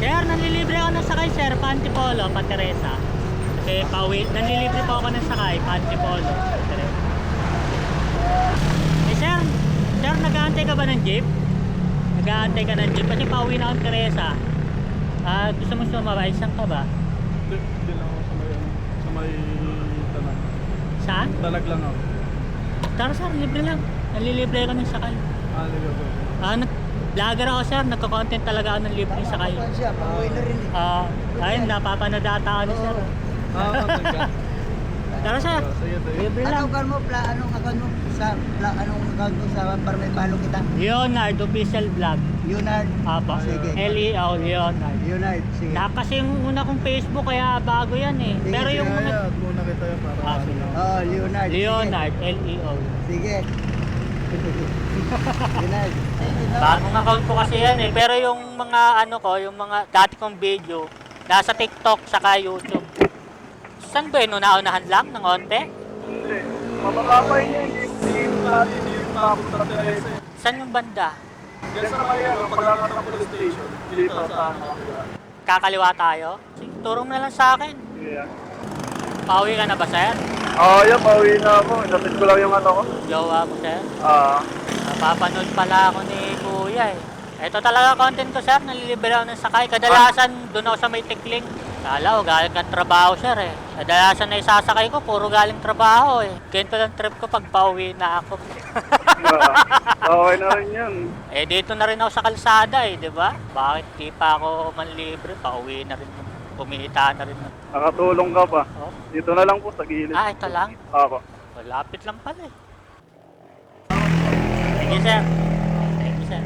Sir, nanlilibre ako ng sakay, sir. Pantipolo, Pateresa. Kasi pauwi, nanlilibre po ako ng sakay, Pantipolo, Pateresa. Eh, sir, nag-aantay ka ba ng jeep? Nag-aantay ka ng jeep kasi pauwi na akong Teresa. Gusto mo sumabay? Saan ka ba? Hindi lang ako sa may tanag. Saan? Talag lang ako. Tara, sir, libre lang. Nanlilibre ako ng sakay. Libre ko. Vlogger ako, sir. Nagko-content talaga ako ng libre sakay. Siya, pauwi na rin eh. Ayun, napapanadata ako ni sir. Tara, sir. Sige, tayo. Libre lang. Anong account mo? Anong account mo? Anong account mo sa para may follow kita? Leonard Official Vlog. Leonard. Apa. Sige. L-E-O, Leonard. Leonard, sige. Kasi yung una kong Facebook kaya bago yan eh. Sige, Pero yung mga... Kaya, muna kita yun para sige. Oh, Leonard. Leonard, L-E-O. Sige. Leonard. Bagong account ko kasi yan eh. Pero yung mga ano ko, yung mga dati kong video, nasa TikTok saka YouTube. Saan ba yun? Una-unahan lang ng onte? Hindi. Mabababay niya. Hindi yung makapunta sa Teresa. Saan yung banda? Diyan sa may paglakat ng police station. Dito sa Kakaliwa tayo? Sige, turo mo na lang sa akin. Yeah. Pauwi ka na ba, sir? Yan, pauwi na ako. Inatid ko lang yung ano ko. Jowa mo, sir? Ah. Napapanood pala ako ni Kuya eh. Ito talaga content ko, sir. Nalilibre ako ng sakay. Kadalasan, doon ako sa may tikling. Kala ko, galing kang trabaho, sir eh. Kadalasan na isasakay ko, puro galing trabaho eh. Ganito lang trip ko pag pauwi na ako. Okay na rin yan. Eh, dito na rin ako sa kalsada eh, di ba? Bakit di pa ako manlibre? Pauwi na rin. Kumita na rin. Nakatulong ka pa. Oh. Dito na lang po sa gilid. Ito lang. Ako. Malapit lang pala eh. Thank you, sir. Thank you, sir.